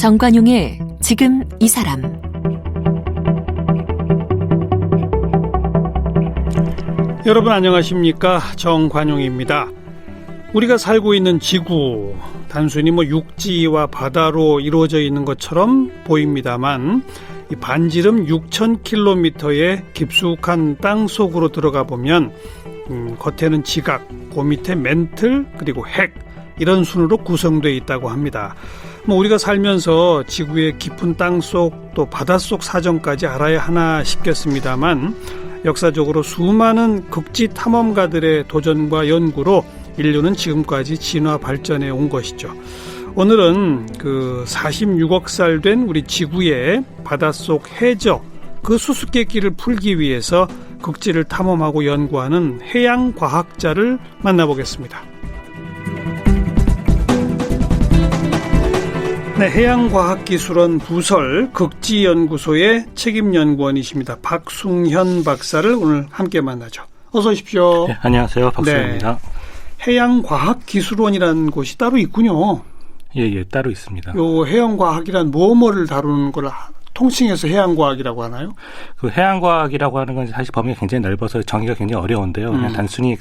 정관용의 지금 이 사람. 여러분 안녕하십니까? 정관용입니다. 우리가 살고 있는 지구, 단순히 육지와 바다로 이루어져 있는 것처럼 보입니다만 이 반지름 6,000km의 깊숙한 땅 속으로 들어가 보면 겉에는 지각, 그 밑에 멘틀, 그리고 핵, 이런 순으로 구성되어 있다고 합니다. 우리가 살면서 지구의 깊은 땅속 또 바닷속 사정까지 알아야 하나 싶겠습니다만 역사적으로 수많은 극지 탐험가들의 도전과 연구로 인류는 지금까지 진화 발전해 온 것이죠. 오늘은 46억 살 된 우리 지구의 바닷속 해저, 그 수수께끼를 풀기 위해서 극지를 탐험하고 연구하는 해양과학자를 만나보겠습니다. 네, 해양과학기술원 부설 극지연구소의 책임연구원이십니다. 박숭현 박사를 오늘 함께 만나죠. 어서 오십시오. 네, 안녕하세요. 박숭현입니다. 네, 해양과학기술원이라는 곳이 따로 있군요. 예, 따로 있습니다. 요 해양과학이란 뭐를 다루는 걸 통칭해서 해양과학이라고 하나요? 그 해양과학이라고 하는 건 사실 범위가 굉장히 넓어서 정의가 굉장히 어려운데요. 그냥 단순히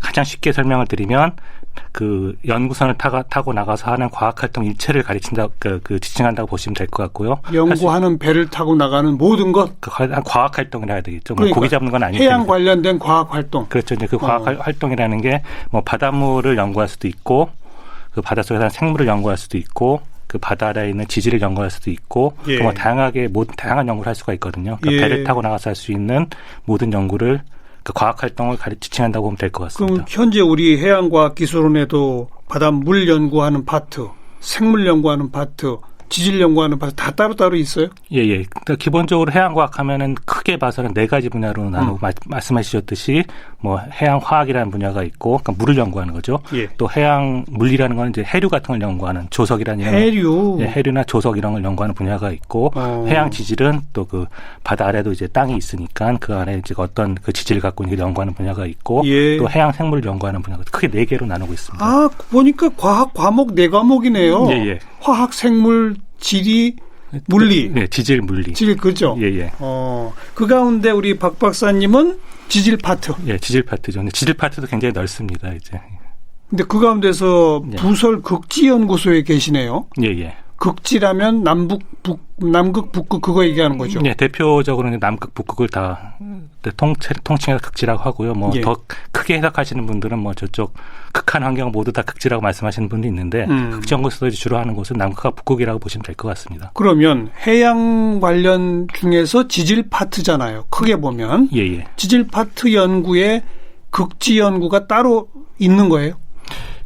가장 쉽게 설명을 드리면 연구선을 타고 나가서 하는 과학활동 일체를 가리친다, 지칭한다고 보시면 될 것 같고요. 연구하는 배를 타고 나가는 모든 것? 과학활동이라 해야 되겠죠. 그러니까 고기 잡는 건 아니고. 해양 관련된 과학활동. 그렇죠. 이제 과학활동이라는 게 바닷물을 연구할 수도 있고, 바닷속에 사는 생물을 연구할 수도 있고, 바다 아래에 있는 지질을 연구할 수도 있고, 예. 다양한 연구를 할 수가 있거든요. 배를 타고 나가서 할 수 있는 모든 연구를, 과학활동을 지칭한다고 보면 될 것 같습니다. 그럼 현재 우리 해양과학기술원에도 바닷물 연구하는 파트, 생물 연구하는 파트, 지질 연구하는 파트 다 따로따로 있어요? 예. 그러니까 기본적으로 해양과학 하면은 크게 봐서는 네 가지 분야로 나누고 말씀하셨듯이 해양화학이라는 분야가 있고, 그러니까 물을 연구하는 거죠. 예. 또 해양물리라는 건 이제 해류 같은 걸 연구하는 조석이라는 해류. 해류나 조석 이런 걸 연구하는 분야가 있고, 해양지질은 또 바다 아래도 이제 땅이 있으니까 그 안에 이제 어떤 지질을 갖고 있는 걸 연구하는 분야가 있고, 예. 또 해양생물을 연구하는 분야가 크게 네 개로 나누고 있습니다. 아, 보니까 과학 과목 네 과목이네요. 예. 화학, 생물, 지리, 물리. 네, 지질, 물리. 지질, 그렇죠? 예. 그 가운데 우리 박 박사님은 지질 파트. 예, 지질 파트죠. 근데 지질 파트도 굉장히 넓습니다, 이제. 근데 그 가운데서 부설 극지연구소에 계시네요. 예. 극지라면 남북, 북극 그거 얘기하는 거죠. 네, 대표적으로는 남극, 북극을 다 통칭해서 극지라고 하고요. 예. 더 크게 해석하시는 분들은 저쪽 극한 환경 모두 다 극지라고 말씀하시는 분도 있는데, 극지연구소에 주로 하는 곳은 남극과 북극이라고 보시면 될 것 같습니다. 그러면 해양 관련 중에서 지질 파트잖아요. 크게 보면. 예. 지질 파트 연구에 극지 연구가 따로 있는 거예요?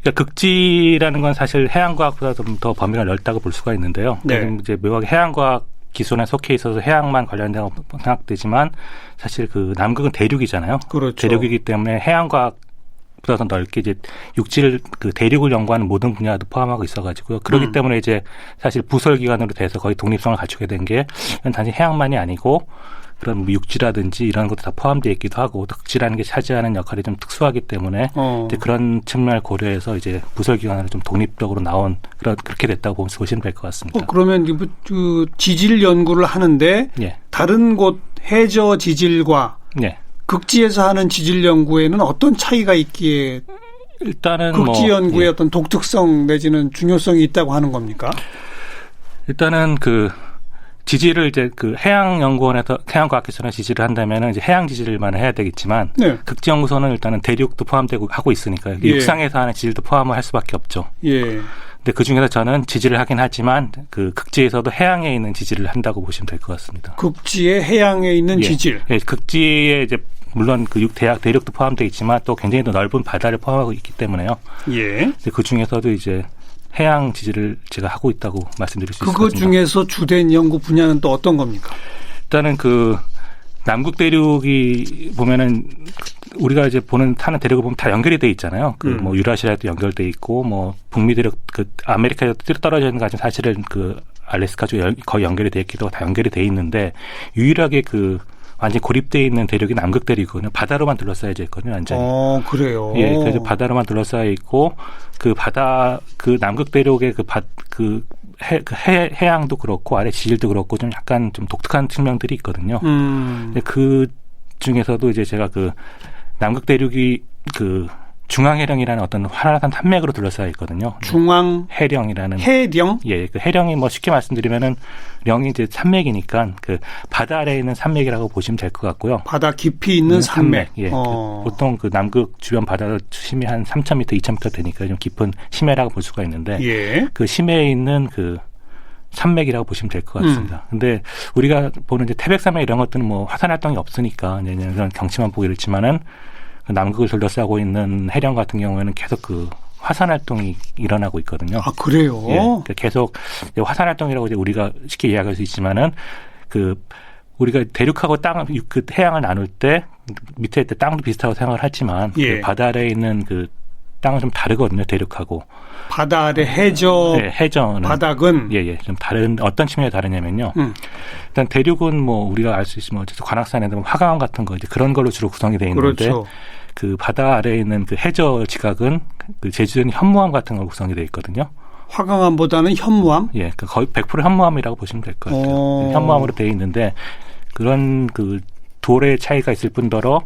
그러니까 극지라는 건 사실 해양과학보다 좀 더 범위가 넓다고 볼 수가 있는데요. 네. 이제 묘하게 해양과학 기술에 속해 있어서 해양만 관련된다고 생각되지만 사실 남극은 대륙이잖아요. 그렇죠. 대륙이기 때문에 해양과학보다 더 넓게 이제 육지를 대륙을 연구하는 모든 분야도 포함하고 있어가지고요. 그렇기 때문에 이제 사실 부설기관으로 돼서 거의 독립성을 갖추게 된 게 단지 해양만이 아니고 그런 육지라든지 이런 것도 다 포함되어 있기도 하고, 극지라는 게 차지하는 역할이 좀 특수하기 때문에 이제 그런 측면을 고려해서 이제 부설기관으로 좀 독립적으로 나온 그렇게 됐다고 보시면 될 것 같습니다. 그러면 지질 연구를 하는데 다른 곳 해저 지질과 극지에서 하는 지질 연구에는 어떤 차이가 있기에 일단은 극지 연구의 어떤 독특성 내지는 중요성이 있다고 하는 겁니까? 일단은 지질을 이제 해양연구원에서 해양과학기술원 지질을 한다면은 이제 해양 지질만 해야 되겠지만, 극지연구소는 일단은 대륙도 포함되고 하고 있으니까요. 육상에서 하는 지질도 포함을 할 수밖에 없죠. 예. 근데 그 중에서 저는 지질을 하긴 하지만 극지에서도 해양에 있는 지질을 한다고 보시면 될 것 같습니다. 극지의 해양에 있는 지질. 예, 극지에 이제 물론 대륙도 포함되어 있지만 또 굉장히 더 넓은 바다를 포함하고 있기 때문에요. 예. 그 중에서도 이제 해양 지질을 제가 하고 있다고 말씀드릴 수 있습니다. 그것 중에서 주된 연구 분야는 또 어떤 겁니까? 일단은 남극 대륙이 보면은 우리가 이제 타는 대륙을 보면 다 연결이 돼 있잖아요. 유라시아에도 연결돼 있고, 북미 대륙, 아메리카에도 떨어져 있는 것은 사실은 알래스카 쪽에 거의 연결이 돼 있기도 하고 다 연결이 돼 있는데, 유일하게 완전히 고립되어 있는 대륙이 남극 대륙이거든요. 바다로만 둘러싸여져 있거든요. 완전히. 그래요. 예, 그래서 바다로만 둘러싸여 있고 그 바다 그 남극 대륙의 해양도 그렇고 아래 지질도 그렇고 좀 약간 좀 독특한 측면들이 있거든요. 그 중에서도 이제 제가 그 남극 대륙이 그 중앙해령이라는 어떤 활활한 산맥으로 둘러싸여 있거든요. 중앙해령이라는 해령? 예, 그 해령이 뭐 쉽게 말씀드리면은 령이 이제 산맥이니까 그 바다 아래에 있는 산맥이라고 보시면 될 것 같고요. 바다 깊이 있는 산맥. 예. 보통 그 남극 주변 바다 수심이 한 3,000m, 2,000m 되니까 좀 깊은 심해라고 볼 수가 있는데 예. 그 심해에 있는 그 산맥이라고 보시면 될 것 같습니다. 근데 우리가 보는 이제 태백산맥 이런 것들은 뭐 화산 활동이 없으니까 그런 경치만 보기 그렇지만은 남극을 둘러싸고 있는 해령 같은 경우에는 계속 그 화산 활동이 일어나고 있거든요. 아, 그래요? 예, 그러니까 계속 화산 활동이라고 이제 우리가 쉽게 이야기할 수 있지만은 그 우리가 대륙하고 그 해양을 나눌 때 밑에 있을 때 땅도 비슷하고 생각을 하지만 예. 그 바다 아래에 있는 그 땅은 좀 다르거든요. 대륙하고. 바다 아래 해저는 바닥은 좀 다른 어떤 측면이 다르냐면요. 일단 대륙은 뭐 우리가 알 수 있으면 관악산에 뭐 화강암 같은 거 이제 그런 걸로 주로 구성이 되어 있는데 그렇죠. 그 바다 아래에 있는 그 해저 지각은 그 제주도는 현무암 같은 걸로 구성이 되어 있거든요. 화강암보다는 현무암? 예, 그러니까 거의 100% 현무암이라고 보시면 될 것 같아요. 현무암으로 되어 있는데 그런 그 돌의 차이가 있을 뿐더러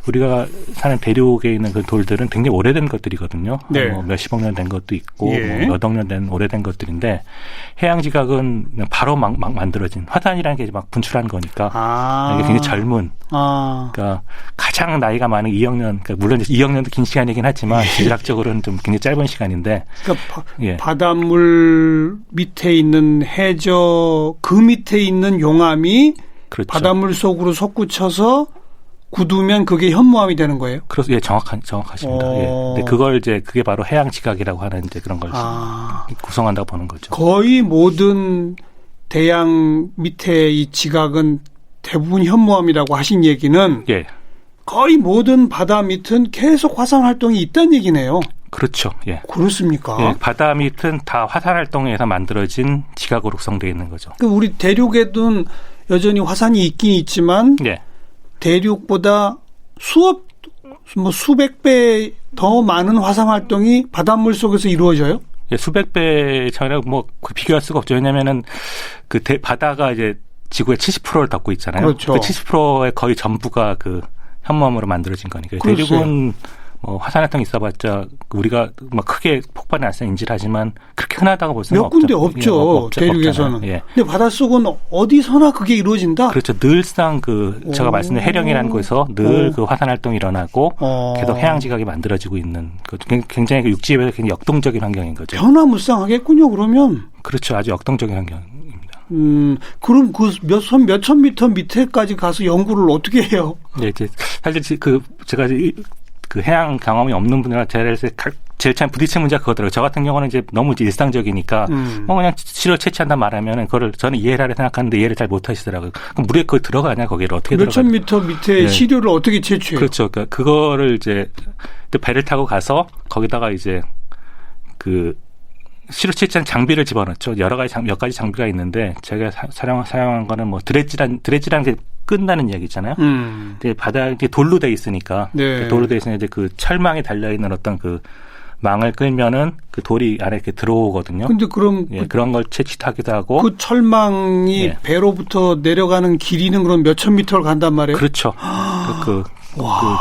우리가 사는 대륙에 있는 그 돌들은 굉장히 오래된 것들이거든요. 네. 뭐 몇십억 년 된 것도 있고 예. 뭐 몇억 년 된 오래된 것들인데 해양 지각은 그냥 바로 막 만들어진 화산이라는 게 막 분출한 거니까 이게 굉장히 젊은 그러니까 가장 나이가 많은 2억 년 그러니까 물론 2억 년도 긴 시간이긴 하지만 지질학적으로는 좀 굉장히 짧은 시간인데 그러니까 바닷물 밑에 있는 해저 그 밑에 있는 용암이 그렇죠. 바닷물 속으로 솟구쳐서 굳으면 그게 현무암이 되는 거예요? 그래서 예, 정확하십니다. 예. 근데 그걸 이제 그게 바로 해양 지각이라고 하는 이제 그런 걸 구성한다고 보는 거죠. 거의 모든 대양 밑에 이 지각은 대부분 현무암이라고 하신 얘기는 예. 거의 모든 바다 밑은 계속 화산 활동이 있다는 얘기네요. 그렇죠. 예. 그렇습니까? 예, 바다 밑은 다 화산 활동에서 만들어진 지각으로 구성되어 있는 거죠. 우리 대륙에도 여전히 화산이 있긴 있지만 예. 대륙보다 수백 배 더 많은 화산 활동이 바닷물 속에서 이루어져요? 예, 수백 배 차이라 뭐 비교할 수가 없죠. 왜냐면은 그 바다가 이제 지구의 70%를 덮고 있잖아요. 그렇죠. 그 70%의 거의 전부가 그 현무암으로 만들어진 거니까. 글쎄요. 대륙은 화산 활동이 있어봤자 우리가 막 크게 폭발이 날수 인지를 하지만 그렇게 흔하다고 볼 수는 몇 없죠. 군데 없죠. 대륙에서는. 예. 근데 바닷속은 어디서나 그게 이루어진다? 그렇죠. 늘상 제가 말씀드린 해령이라는 곳에서 늘 그 화산 활동이 일어나고 계속 해양 지각이 만들어지고 있는 굉장히 육지에 비해서 굉장히 역동적인 환경인 거죠. 변화무쌍하겠군요, 그러면. 그렇죠. 아주 역동적인 환경입니다. 그럼 그 몇천 미터 밑에까지 가서 연구를 어떻게 해요? 네, 이제 사실 제가 그 해양 경험이 없는 분이라 제일 참 부딪힌 문제가 그거더라고요. 저 같은 경우는 이제 너무 일상적이니까 뭐 그냥 시를 채취한다 말하면은 그거를 저는 이해를 하려 생각하는데 이해를 잘 못 하시더라고요. 그럼 물에 그거 들어가냐 거기를 어떻게 들어가냐. 몇천 미터 밑에 시료를 어떻게 채취해요? 그렇죠. 그러니까 그거를 이제 배를 타고 가서 거기다가 이제 그 시료 채취한 장비를 집어넣죠. 몇 가지 장비가 있는데 제가 사용한 거는 뭐 드레지라는 게 끝나는 이야기 있잖아요. 근데 바닥에 돌로 돼 있으니까 네. 돌로 돼 있으면 이제 그 철망에 달려 있는 어떤 그 망을 끌면은 그 돌이 안에 이렇게 들어오거든요. 근데 그럼 그런 걸 채취하기도 하고 그 철망이 배로부터 내려가는 길이는 그럼 몇천 미터를 간단 말이에요? 그렇죠. 그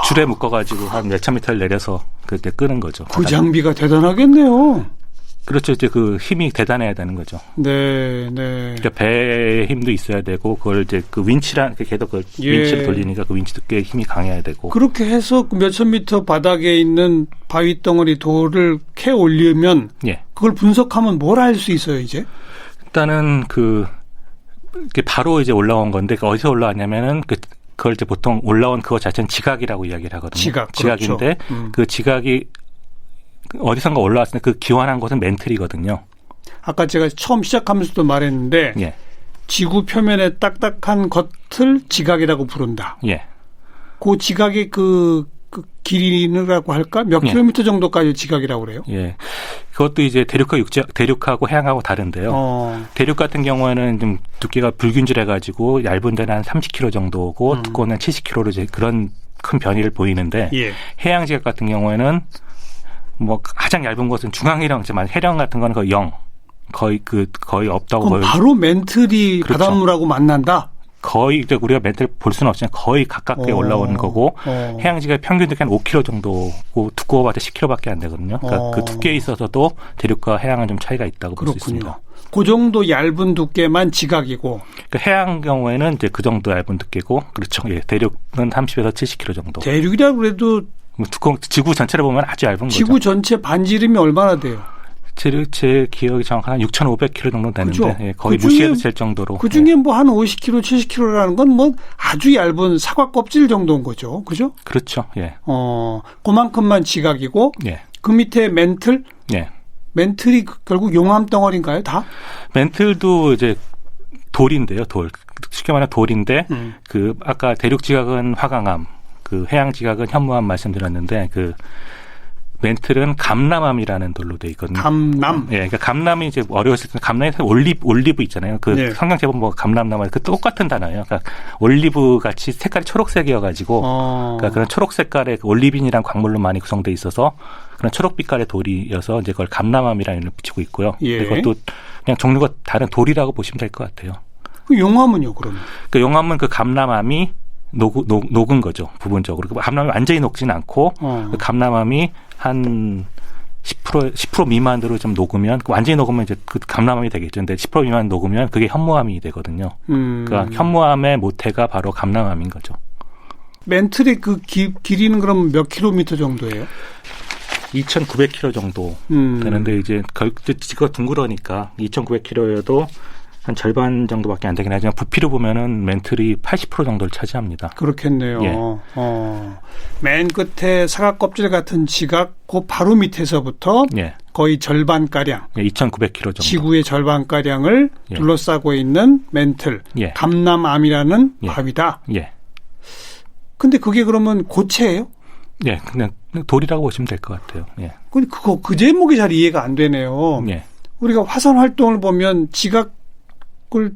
줄에 묶어가지고 한 몇천 미터를 내려서 그때 끄는 거죠. 그 장비가 대단하겠네요. 그렇죠. 이제 그 힘이 대단해야 되는 거죠. 네. 그러니까 배의 힘도 있어야 되고, 그걸 이제 그 윈치랑 계속 그 윈치를 돌리니까 그 윈치도 꽤 힘이 강해야 되고. 그렇게 해서 몇천 미터 바닥에 있는 바위 덩어리 돌을 캐 올리면, 그걸 분석하면 뭘 알 수 있어요, 이제? 일단은 바로 이제 올라온 건데, 어디서 올라왔냐면은 그걸 이제 보통 올라온 그거 자체는 지각이라고 이야기를 하거든요. 지각인데, 그렇죠. 그 지각이 어디선가 올라왔을 때 그 기원한 곳은 멘틀이거든요. 아까 제가 처음 시작하면서도 말했는데 지구 표면의 딱딱한 것을 지각이라고 부른다. 그 지각의 그 그 길이라고 할까? 몇 예. 킬로미터 정도까지 지각이라고 그래요? 예. 그것도 이제 대륙하고 해양하고 다른데요. 대륙 같은 경우에는 좀 두께가 불균질해가지고 얇은 데는 한 30km 정도고 두꺼운 데는 70km로 이제 그런 큰 변이를 보이는데 예. 해양 지각 같은 경우에는 뭐 가장 얇은 것은 중앙해령지만 해령 같은 거는 거의 없다고 그럼 보여요. 바로 멘틀이 그렇죠. 바닷물하고 만난다? 거의 이제 우리가 멘트를 볼 수는 없지만 거의 가깝게 올라오는 거고 해양지가 평균 두께 한 5km 정도고 두꺼워봤자 10km밖에 안 되거든요. 그러니까 그 두께에 있어서도 대륙과 해양은 좀 차이가 있다고 볼 수 있습니다. 그 정도 얇은 두께만 지각이고. 그러니까 해양 경우에는 이제 그 정도 얇은 두께고 그렇죠. 예, 대륙은 30에서 70km 정도. 대륙이라 그래도 지구 전체를 보면 아주 얇은 거죠. 지구 전체 반지름이 얼마나 돼요? 제 기억이 정확한 6,500km 정도 되는데 그죠? 예, 거의 그중에, 무시해도 될 정도로. 그중에 예. 뭐 한 50km, 70km라는 건 뭐 아주 얇은 사과 껍질 정도인 거죠. 그죠? 그렇죠. 예. 그만큼만 지각이고 예. 그 밑에 멘틀? 예. 멘틀이 결국 용암 덩어리인가요? 다? 멘틀도 이제 돌인데요. 쉽게 말하면 돌인데 그 아까 대륙 지각은 화강암, 그 해양 지각은 현무암 말씀드렸는데 그 멘틀은 감람암이라는 돌로 돼 있거든요. 감람. 예, 그러니까 감람이 이제 어려웠을 때 감람에서 올리브 있잖아요. 그 네. 성경 제법 뭐 감람나무 그 똑같은 단어예요. 그러니까 올리브 같이 색깔이 초록색이어가지고 그러니까 그런 초록 색깔의 그 올리빈이란 광물로 많이 구성돼 있어서 그런 초록빛깔의 돌이어서 이제 그걸 감람암이라는 이름을 붙이고 있고요. 예. 그것도 그냥 종류가 다른 돌이라고 보시면 될 것 같아요. 그 용암은요, 그러면? 그 용암은 그 감람암이 녹은 거죠, 부분적으로. 그 감람이 완전히 녹지는 않고 그 감람암이 한 10% 미만으로 좀 녹으면 완전히 녹으면 이제 그 감람암이 되겠죠. 근데 10% 미만 녹으면 그게 현무암이 되거든요. 그러니까 현무암의 모태가 바로 감람암인 거죠. 멘틀의 그 길이는 그럼 몇 킬로미터 정도예요? 2,900km 정도 되는데 이제 지구가 둥그러니까 2,900km여도 한 절반 정도밖에 안 되긴 하지만 부피로 보면은 멘틀이 80% 정도를 차지합니다. 그렇겠네요. 예. 맨 끝에 사과 껍질 같은 지각 그 바로 밑에서부터 예. 거의 절반가량, 예, 2,900km 정도. 지구의 절반가량을 예. 둘러싸고 있는 멘틀, 예. 감람암이라는 예. 바위다. 예. 근데 그게 그러면 고체예요? 예, 그냥 돌이라고 보시면 될 것 같아요. 예. 근데 그 제목이 잘 이해가 안 되네요. 예. 우리가 화산 활동을 보면 지각을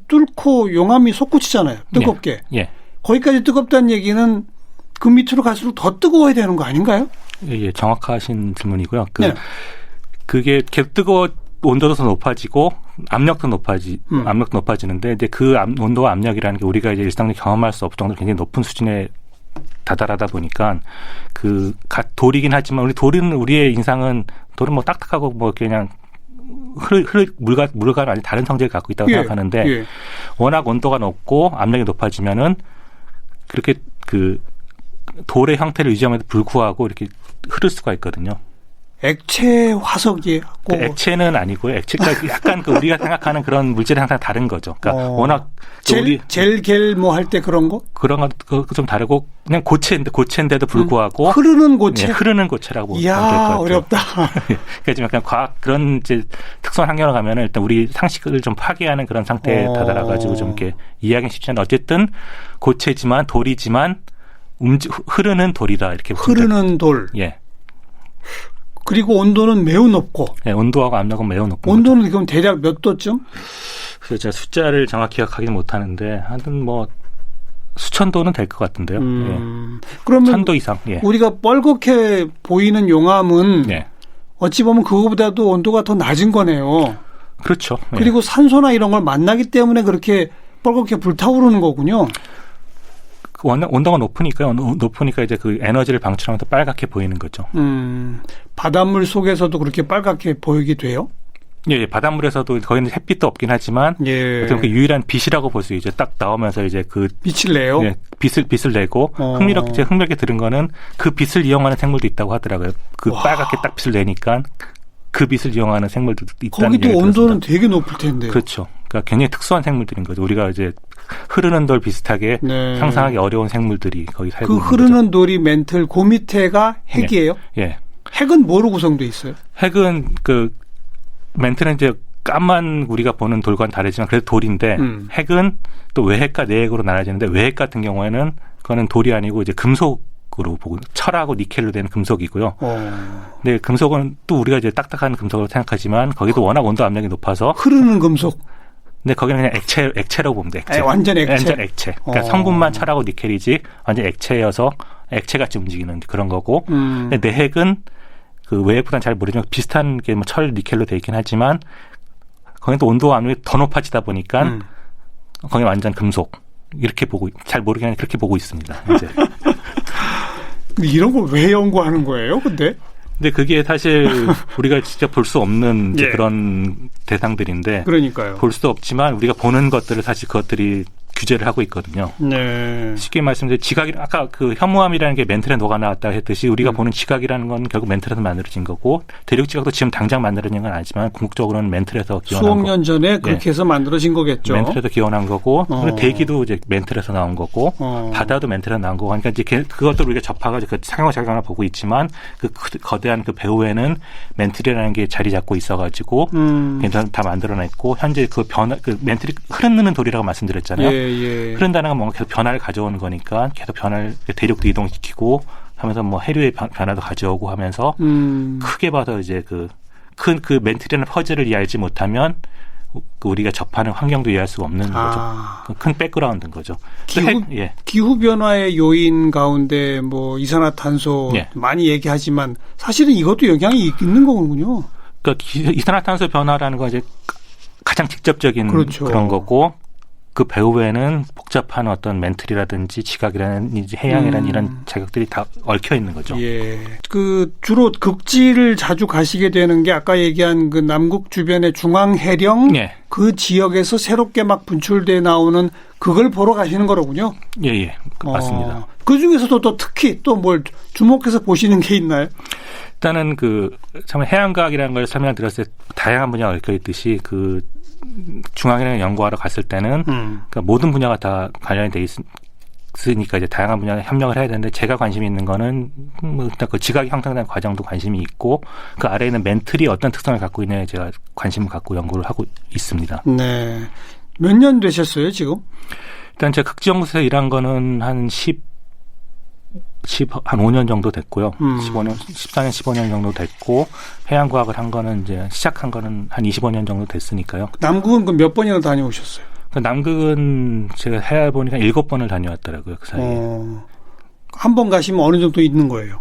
뚫고 용암이 솟구치잖아요. 뜨겁게. 예. 거기까지 뜨겁다는 얘기는 그 밑으로 갈수록 더 뜨거워야 되는 거 아닌가요? 예, 정확하신 질문이고요. 네. 그게 계속 온도도 더 높아지고 압력도 높아지는데 이제 그 온도와 압력이라는 게 우리가 이제 일상적으로 경험할 수 없을 정도로 굉장히 높은 수준에 다다르다 보니까 그 돌이긴 하지만 우리의 인상은 돌은 뭐 딱딱하고 뭐 그냥 물과 많이 다른 성질을 갖고 있다고 생각하는데 워낙 온도가 높고 압력이 높아지면은 그렇게 그 돌의 형태를 유지함에도 불구하고 이렇게 흐를 수가 있거든요. 액체 화석이 그 액체는 아니고요. 액체가 약간 그 우리가 생각하는 그런 물질이 항상 다른 거죠. 그러니까 워낙 젤겔 뭐 할 때 그런 거? 그런 거 좀 다르고 그냥 고체인데도 불구하고 흐르는 고체. 네, 흐르는 고체라고 보면 될것 같아요. 어렵다. 그러니까 좀 약간 과학 그런 이제 특수한 환경으로 가면은 일단 우리 상식을 좀 파괴하는 그런 상태에 다다라가지고 좀 이렇게 이해하기 쉽지 않은 어쨌든 고체지만 돌이지만 흐르는 돌이다 이렇게 흐르는 돌. 예. 그리고 온도는 매우 높고. 네, 온도하고 압력은 매우 높은 온도는 거죠. 그럼 대략 몇 도쯤? 그래서 제가 숫자를 정확히 기억하기는 못하는데 하여튼 뭐 수천 도는 될 것 같은데요. 예. 그러면 1,000도 이상. 예. 우리가 뻘겋게 보이는 용암은 예. 어찌 보면 그거보다도 온도가 더 낮은 거네요. 그렇죠. 예. 그리고 산소나 이런 걸 만나기 때문에 그렇게 뻘겋게 불타오르는 거군요. 온도가 높으니까 이제 그 에너지를 방출하면서 빨갛게 보이는 거죠. 바닷물 속에서도 그렇게 빨갛게 보이게 돼요? 예, 바닷물에서도 거기는 햇빛도 없긴 하지만 예. 그 유일한 빛이라고 볼 수 있죠. 딱 나오면서 이제 그 빛을 내요. 예, 빛을 내고 흥미롭게 들은 거는 그 빛을 이용하는 생물도 있다고 하더라고요. 그 빨갛게 딱 빛을 내니까 그 빛을 이용하는 생물도 있다는 거기도 얘기를 온도는 들었습니다. 되게 높을 텐데. 그렇죠. 그러니까 굉장히 특수한 생물들인 거죠. 우리가 이제 흐르는 돌 비슷하게 네. 상상하기 어려운 생물들이 거기 살고 있는 거죠. 그 흐르는 돌이 멘틀, 그 밑에가 핵이에요? 예. 핵은 뭐로 구성돼 있어요? 핵은 그 멘틀은 이제 까만 우리가 보는 돌과는 다르지만 그래도 돌인데 핵은 또 외핵과 내핵으로 나눠지는데 외핵 같은 경우에는 그거는 돌이 아니고 이제 금속 으로 보고 철하고 니켈로 된 금속이고요. 근데 금속은 또 우리가 이제 딱딱한 금속으로 생각하지만 거기도 워낙 온도 압력이 높아서 흐르는 금속. 근데 거기는 그냥 액체라고 보면 돼. 액체. 완전 액체. 완전 액체. 그러니까 성분만 철하고 니켈이지 완전 액체여서 액체같이 움직이는 그런 거고. 근데 내핵은 그 외핵보다는 잘 모르지만 비슷한 게 뭐 철, 니켈로 돼 있긴 하지만 거기는 또 온도 압력이 더 높아지다 보니까 거기 완전 금속. 이렇게 보고 잘 모르겠는데 그렇게 보고 있습니다. 이제. 근데 이런 걸 왜 연구하는 거예요? 근데 그게 사실 우리가 진짜 볼 수 없는 이제 예. 그런 대상들인데 그러니까요. 볼 수 없지만 우리가 보는 것들을 사실 그것들이 규제를 하고 있거든요. 네. 쉽게 말씀드리면 지각이 아까 그 현무암이라는 게 멘틀에 녹아 나왔다 했듯이 우리가 보는 지각이라는 건 결국 멘틀에서 만들어진 거고 대륙 지각도 지금 당장 만들어진 건 아니지만 궁극적으로는 멘틀에서 기원한 수억 거. 년 전에 그렇게 해서 만들어진 거겠죠. 멘틀에서 기원한 거고 대기도 이제 멘틀에서 나온 거고 바다도 멘틀에서 나온 거고 그러니까 이제 그것들 우리가 접하가지고 그 상호작용을 보고 있지만 그 거대한 그 배후에는 멘틀이라는 게 자리 잡고 있어가지고 다 만들어냈고 현재 그 변화 그 멘틀이 흐르는 돌이라고 말씀드렸잖아요. 예. 흐른다는 건 뭔가 계속 변화를 가져오는 거니까 계속 변화를 대륙도 이동시키고 하면서 뭐 해류의 변화도 가져오고 하면서 크게 봐서 이제 그 멘틀이라는 퍼즐을 이해하지 못하면 우리가 접하는 환경도 이해할 수가 없는 거죠. 큰 백그라운드인 거죠. 기후 변화의 요인 가운데 뭐 이산화탄소 많이 얘기하지만 사실은 이것도 영향이 있는 거군요. 그러니까 이산화탄소 변화라는 건 이제 가장 직접적인 그렇죠. 그런 거고. 그 배후에는 복잡한 어떤 멘틀이라든지 지각이라든지 해양이라는 이런 자격들이 다 얽혀 있는 거죠. 예. 그 주로 극지를 자주 가시게 되는 게 아까 얘기한 그 남극 주변의 중앙 해령 그 지역에서 새롭게 막 분출돼 나오는 그걸 보러 가시는 거로군요. 예. 맞습니다. 그 중에서도 또 특히 또 뭘 주목해서 보시는 게 있나요? 일단은 참 해양과학이라는 걸 설명드렸을 때 다양한 분야가 얽혀 있듯이 그 중앙해령 연구하러 갔을 때는 그러니까 모든 분야가 다 관련이 돼 있으니까 이제 다양한 분야에 협력을 해야 되는데 제가 관심이 있는 거는 일단 그 지각이 형성되는 과정도 관심이 있고 그 아래에 있는 멘틀이 어떤 특성을 갖고 있냐에 제가 관심을 갖고 연구를 하고 있습니다. 네. 몇 년 되셨어요 지금? 일단 제가 극지연구소에서 일한 거는 한 5년 정도 됐고요. 14년, 15년 정도 됐고 해양과학을 한 거는 이제 시작한 거는 한 25년 정도 됐으니까요. 남극은 그 몇 번이나 다녀오셨어요? 남극은 제가 해보니까 7번을 다녀왔더라고요. 그 사이에. 한 번 가시면 어느 정도 있는 거예요?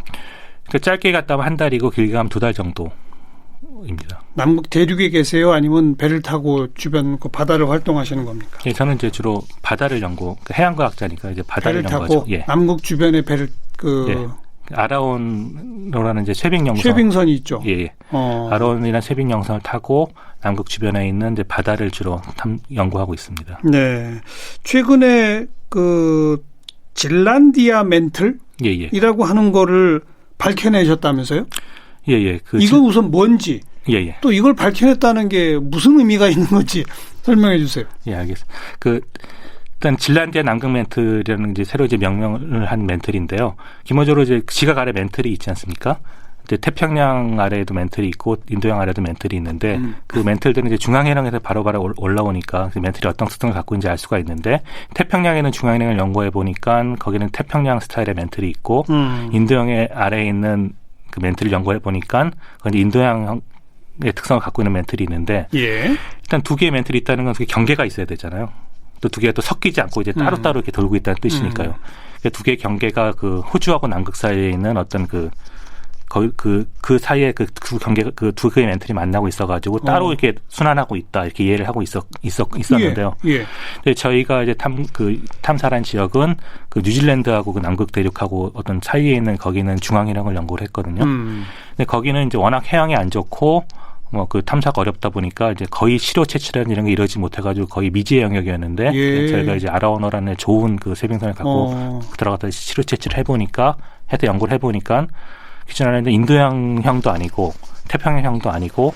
그러니까 짧게 갔다 하면 한 달이고 길게 가면 2달 정도입니다. 남극 대륙에 계세요? 아니면 배를 타고 주변 그 바다를 활동하시는 겁니까? 예, 저는 이제 주로 바다를 해양과학자니까 이제 바다를 배를 연구하죠. 타고 남극 주변에 배를 아라온로라는 이제 쇠빙선이 있죠. 예. 아라온이라는 쇠빙영선을 타고 남극 주변에 있는 이제 바다를 주로 연구하고 있습니다. 네. 최근에 그 질란디아 멘틀이라고 하는 거를 밝혀내셨다면서요? 예. 이거 우선 뭔지, 또 이걸 밝혀냈다는 게 무슨 의미가 있는 건지 설명해 주세요. 예, 알겠습니다. 일단 질란디아 남극 멘틀이라는 이제 새로 이제 명명을 한 멘틀인데요. 기본적으로 이제 지각 아래 멘틀이 있지 않습니까? 이제 태평양 아래에도 멘틀이 있고 인도양 아래에도 멘틀이 있는데 그 멘틀들은 이제 중앙해령에서 바로바로 올라오니까 그 멘틀이 어떤 특성을 갖고 있는지 알 수가 있는데 태평양에는 중앙해령을 연구해 보니까 거기는 태평양 스타일의 멘틀이 있고 인도양의 아래에 있는 그 멘틀을 연구해 보니까 그건 인도양의 특성을 갖고 있는 멘틀이 있는데 일단 두 개의 멘틀이 있다는 건 그게 경계가 있어야 되잖아요. 또 두 개가 또 섞이지 않고 이제 따로따로 이렇게 돌고 있다는 뜻이니까요. 두 개의 경계가 그 호주하고 남극 사이에 있는 어떤 그 사이에 그 경계가 그 두 개의 멘틀이 만나고 있어가지고 따로 이렇게 순환하고 있다 이렇게 이해를 하고 있었는데요. 근데 저희가 이제 탐사한 지역은 그 뉴질랜드하고 그 남극 대륙하고 어떤 사이에 있는 거기는 중앙해령을 연구를 했거든요. 근데 거기는 이제 워낙 해양이 안 좋고 뭐 그 탐사가 어렵다 보니까 이제 거의 시료 채취라는 이런 게 이러지 못해가지고 거의 미지의 영역이었는데 저희가 이제 아라오너라는 좋은 그 쇠빙선을 갖고 들어가서 시료 채취를 해보니까 해서 연구를 해보니까 기존에는 인도양형도 아니고 태평양형도 아니고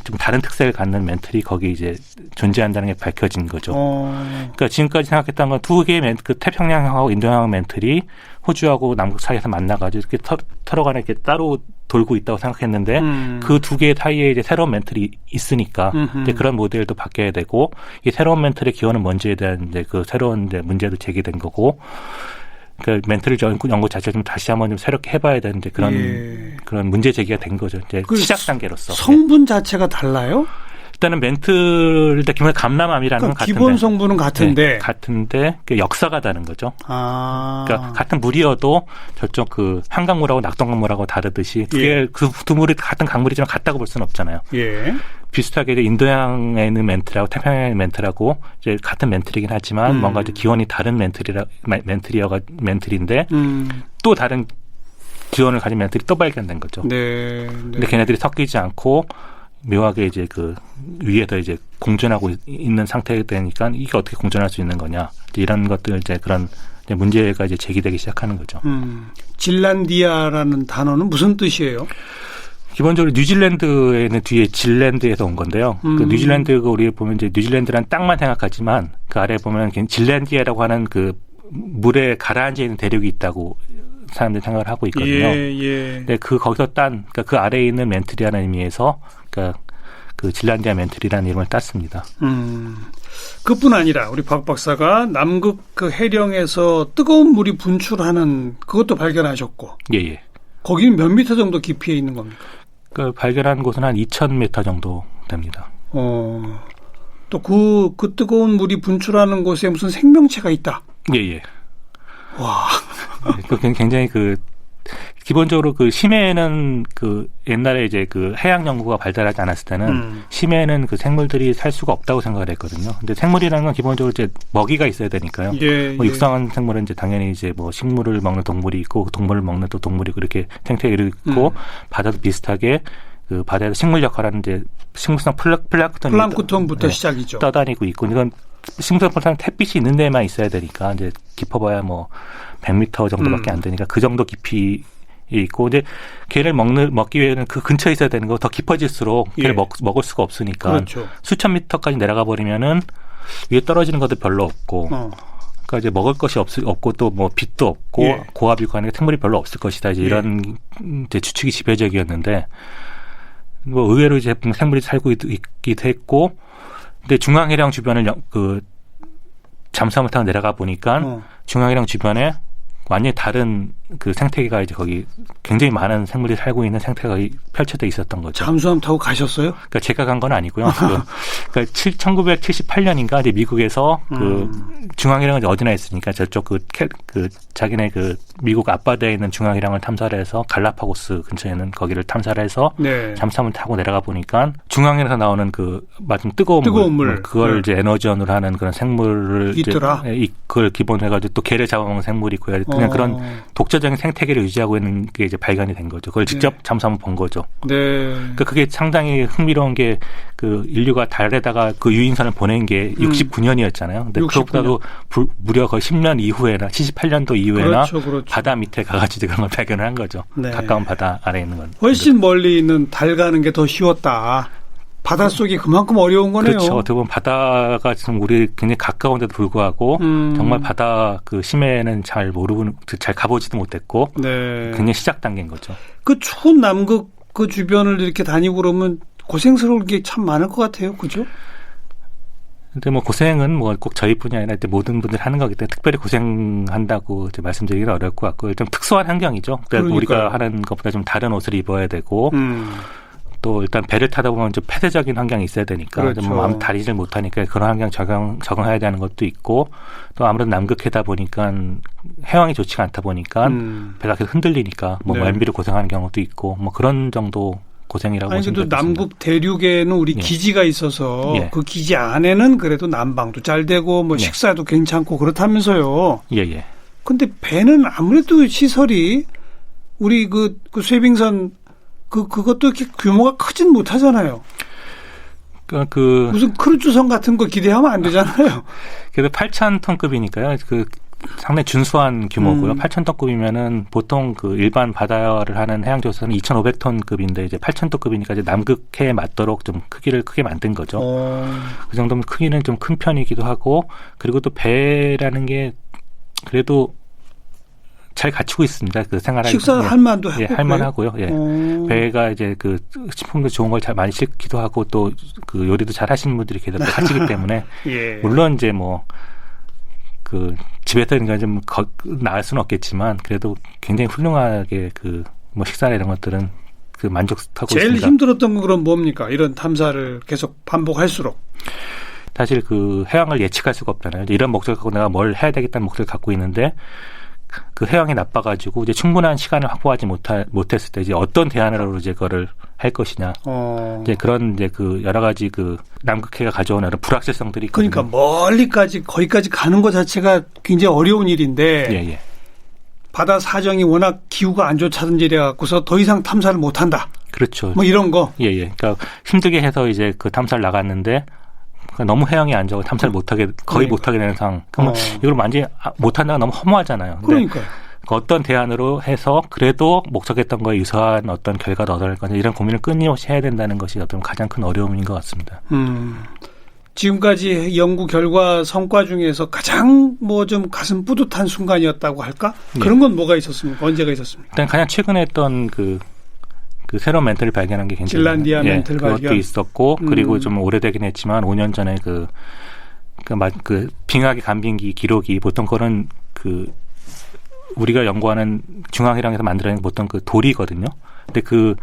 좀 다른 특색을 갖는 멘틀이 거기 이제 존재한다는 게 밝혀진 거죠. 그러니까 지금까지 생각했던 건 두 개의 그 태평양형하고 인도양 멘틀이 호주하고 남극 사이에서 만나가지고 이렇게 서로간에 이렇게 따로 돌고 있다고 생각했는데 그 두 개 사이에 이제 새로운 멘틀이 있으니까 이제 그런 모델도 바뀌어야 되고 이 새로운 멘틀의 기원은 뭔지에 대한 이제 그 새로운 이제 문제도 제기된 거고 그 멘트를 연구 자체를 좀 다시 한번 좀 새롭게 해봐야 되는데 그런 문제 제기가 된 거죠. 이제 시작 단계로서. 성분 자체가 달라요? 일단은 멘트를 기본 감람암이라는 건 같은데 기본 성분은 같은데 네, 같은데 그 역사가 다른 거죠. 그러니까 같은 물이어도 저쪽 그 한강물하고 낙동강물하고 다르듯이 그게 그 두 물이 같은 강물이지만 같다고 볼 수는 없잖아요. 예. 비슷하게 이제 인도양에 있는 멘트라고 태평양에 있는 멘트라고 이제 같은 멘트이긴 하지만 뭔가 이제 기원이 다른 멘트인데 또 다른 기원을 가진 멘트리 또 발견된 거죠. 네. 근데 걔네들이 섞이지 않고 묘하게 이제 그 위에서 이제 공존하고 있는 상태가 되니까 이게 어떻게 공존할 수 있는 거냐 이런 것들 이제 그런 이제 문제가 이제 제기되기 시작하는 거죠. 질란디아라는 단어는 무슨 뜻이에요? 기본적으로 뉴질랜드에는 뒤에 질랜드에서 온 건데요. 그 뉴질랜드가 우리 보면 이제 뉴질랜드란 땅만 생각하지만 그 아래에 보면 질랜디아라고 하는 그 물에 가라앉아 있는 대륙이 있다고 사람들이 생각을 하고 있거든요. 근데 거기서 그러니까 그 아래에 있는 멘트리라는 의미에서 그러니까 그 질란디아 멘트리라는 이름을 땄습니다. 그뿐 아니라 우리 박 박사가 남극 그 해령에서 뜨거운 물이 분출하는 그것도 발견하셨고. 예. 거기는 몇 미터 정도 깊이에 있는 겁니까? 그 발견한 곳은 한 2,000m 정도 됩니다. 또 그 뜨거운 물이 분출하는 곳에 무슨 생명체가 있다. 예. 와. 굉장히 기본적으로 그 심해에는 그 옛날에 이제 그 해양 연구가 발달하지 않았을 때는 심해에는 그 생물들이 살 수가 없다고 생각을 했거든요. 근데 생물이라는 건 기본적으로 이제 먹이가 있어야 되니까요. 뭐 육상한 생물은 이제 당연히 이제 뭐 식물을 먹는 동물이 있고 동물을 먹는 또 동물이 있고 이렇게 생태계를 있고 바다도 비슷하게 그 바다에서 식물 역할하는 이제 식물성 플랑크톤부터 시작이죠. 떠다니고 있고 이건 식물성 플랑크톤은 햇빛이 있는 데만 있어야 되니까 이제 깊어봐야 뭐 100m 정도밖에 안 되니까 그 정도 깊이 있고 이제 걔를 먹기 위해서는 그 근처에 있어야 되는 거 더 깊어질수록 걔를 먹을 수가 없으니까 그렇죠. 수천 미터까지 내려가 버리면은 위에 떨어지는 것도 별로 없고 그러니까 이제 먹을 것이 없고 또 뭐 빛도 없고 고압이고 하니까 생물이 별로 없을 것이다 이제 이런 이제 추측이 지배적이었는데 뭐 의외로 이제 생물이 살고 있기도 했고 근데 중앙해령 주변을 그 잠수함을 타고 내려가 보니까 중앙해령 주변에 완전히 다른 그 생태계가 이제 거기 굉장히 많은 생물이 살고 있는 생태계가 펼쳐져 있었던 거죠. 잠수함 타고 가셨어요? 그러니까 제가 간 건 아니고요. 그러니까 1978년인가 이제 미국에서 그 중앙해령은 어디나 있으니까 저쪽 그 자기네 그 미국 앞바다에 있는 중앙해령을 탐사를 해서 갈라파고스 근처에 있는 거기를 탐사를 해서 잠수함을 타고 내려가 보니까 중앙해령에서 나오는 그 마침 뜨거운 물 그걸 이제 에너지원으로 하는 그런 생물을 있더라. 이제 그걸 기본으로 해가지고 또 개를 잡아먹는 생물이 있고요. 그냥 그런 독자적인 생태계를 유지하고 있는 게 이제 발견이 된 거죠. 그걸 직접 잠수함을 본 거죠. 그러니까 그게 상당히 흥미로운 게 그 인류가 달에다가 그 유인선을 보낸 게 69년이었잖아요. 근데 그것보다도 무려 거의 10년 이후에나 78년도 이후에나 그렇죠. 바다 밑에 가가지고 그런 걸 발견을 한 거죠. 가까운 바다 아래에 있는 건. 훨씬 멀리 있는 달 가는 게 더 쉬웠다. 바닷속이 그만큼 어려운 거네요. 그렇죠. 어떻게 보면 바다가 지금 우리 굉장히 가까운데도 불구하고 정말 바다 그 심해는 잘 모르고 잘 가보지도 못했고 굉장히 시작 단계인 거죠. 그 추운 남극 그 주변을 이렇게 다니고 그러면 고생스러울 게 참 많을 것 같아요. 그죠? 근데 뭐 고생은 뭐 꼭 저희뿐이 아니라 모든 분들이 하는 거기 때문에 특별히 고생한다고 이제 말씀드리기는 어려울 것 같고 좀 특수한 환경이죠. 그러니까 우리가 하는 것보다 좀 다른 옷을 입어야 되고 또 일단 배를 타다 보면 좀 폐쇄적인 환경이 있어야 되니까 그렇죠. 좀 아무 다리질 못하니까 그런 환경 적응해야 되는 것도 있고 또 아무래도 남극해다 보니까 해왕이 좋지가 않다 보니까 배가 계속 흔들리니까 뭐 멀미로 고생하는 경우도 있고 뭐 그런 정도 고생이라고 보시면 되겠습니다. 남극 대륙에는 우리 기지가 있어서 그 기지 안에는 그래도 난방도 잘 되고 뭐 식사도 괜찮고 그렇다면서요. 근데 배는 아무래도 시설이 우리 그 쇠빙선 그것도 이렇게 규모가 크진 못하잖아요. 무슨 크루즈선 같은 거 기대하면 안 되잖아요. 그래도 8,000톤급이니까요. 상당히 준수한 규모고요. 8,000톤급이면은 보통 그 일반 바다를 하는 해양조선은 2,500톤급인데 이제 8,000톤급이니까 이제 남극해에 맞도록 좀 크기를 크게 만든 거죠. 그 정도면 크기는 좀 큰 편이기도 하고 그리고 또 배라는 게 그래도 잘 갖추고 있습니다. 그 생활할 식사 할 만도 하고 할만하고요. 배가 이제 그 식품도 좋은 걸 잘 많이 싣기도 하고 또 그 요리도 잘 하시는 분들이 계속 같이기 때문에 물론 이제 뭐 그 집에서 그러니까 좀 나을 수는 없겠지만 그래도 굉장히 훌륭하게 그 뭐 식사나 이런 것들은 그 만족하고 제일 있습니다. 힘들었던 건 그럼 뭡니까? 이런 탐사를 계속 반복할수록. 사실 그 해양을 예측할 수가 없잖아요. 이런 목적을 갖고 내가 뭘 해야 되겠다는 목적을 갖고 있는데 그 해양이 나빠가지고 이제 충분한 시간을 확보하지 못했을 때 이제 어떤 대안으로 이제 그거를 할 것이냐. 이제 그런 이제 그 여러 가지 그 남극해가 가져오는 여러 불확실성들이 있거든요. 그러니까 멀리까지 거기까지 가는 것 자체가 굉장히 어려운 일인데 예. 바다 사정이 워낙 기후가 안 좋다든지 이래 갖고서 더 이상 탐사를 못 한다. 그렇죠. 뭐 이런 거. 예. 그러니까 힘들게 해서 이제 그 탐사를 나갔는데 너무 해양이 안 좋고 탐사를 못하게 거의 못하게 되는 상황. 그러면 이걸 완전히 못한다가 너무 허무하잖아요. 그러니까요. 어떤 대안으로 해서 그래도 목적했던 거에 유사한 어떤 결과를 얻어낼 거냐 이런 고민을 끊임없이 해야 된다는 것이 어떤 가장 큰 어려움인 것 같습니다. 지금까지 연구 결과 성과 중에서 가장 뭐 좀 가슴 뿌듯한 순간이었다고 할까? 그런 건 뭐가 있었습니까? 언제가 있었습니까? 일단 가장 최근에 했던 그 새로운 멘트를 발견한 게 굉장히 질란디아 멘트를 그것도 발견. 있었고 그리고 좀 오래되긴 했지만 5년 전에 그 빙하기 간빙기 기록이 보통 거는 그 우리가 연구하는 중앙해령에서 만들어낸 보통 그 돌이거든요. 근데 그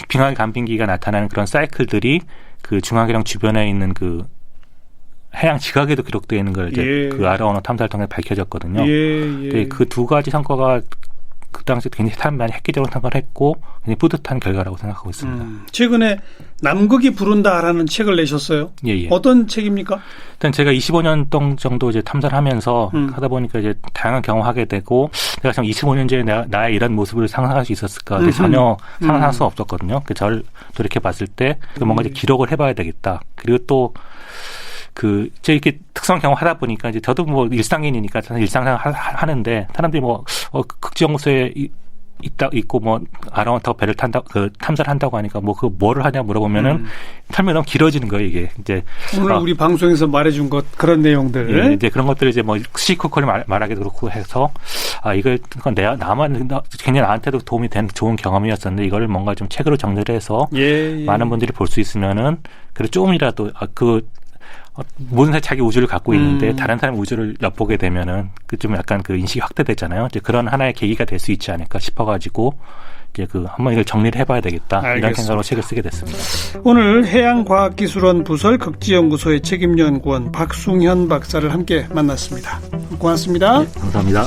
빙하기 간빙기가 나타나는 그런 사이클들이 그 중앙해령 주변에 있는 그 해양 지각에도 기록되어 있는 걸 이제 그 아라오너 탐사를 통해 밝혀졌거든요. 근데 그 두 가지 성과가 그 당시 굉장히 많이 획기적으로 생각을 했고 굉장히 뿌듯한 결과라고 생각하고 있습니다. 최근에 남극이 부른다라는 책을 내셨어요. 예. 어떤 책입니까? 일단 제가 25년 동안 정도 이제 탐사를 하면서 하다 보니까 이제 다양한 경험하게 되고 내가 지금 25년 전에 나의 이런 모습을 상상할 수 있었을까? 전혀 상상할 수 없었거든요. 저를 돌이켜 봤을 때 뭔가 이제 기록을 해봐야 되겠다. 그리고 또 이제 이렇게 특성 경험하다 보니까 이제 저도 뭐 일상인이니까 저는 일상생활 하는데 사람들이 뭐 극지연구소에 있고 뭐 아라오나 배를 탐사를 한다고 하니까 뭐 뭐를 하냐 물어보면은 설명이 너무 길어지는 거예요 이게 이제 오늘 우리 방송에서 말해준 것 그런 내용들 예, 이제 그런 것들을 이제 뭐 시코콜이 말하기도 그렇고 해서 이건 나만 굉장히 나한테도 도움이 된 좋은 경험이었었는데 이걸 뭔가 좀 책으로 정리를 해서 많은 분들이 볼 수 있으면은 그래도 조금이라도 모든 사람이 자기 우주를 갖고 있는데 다른 사람의 우주를 엿보게 되면은 좀 약간 그 인식이 확대되잖아요. 이제 그런 하나의 계기가 될 수 있지 않을까 싶어가지고 이제 한번 이걸 정리를 해봐야 되겠다. 알겠습니다. 이런 생각으로 책을 쓰게 됐습니다. 오늘 해양과학기술원 부설 극지연구소의 책임연구원 박숭현 박사를 함께 만났습니다. 고맙습니다. 네, 감사합니다.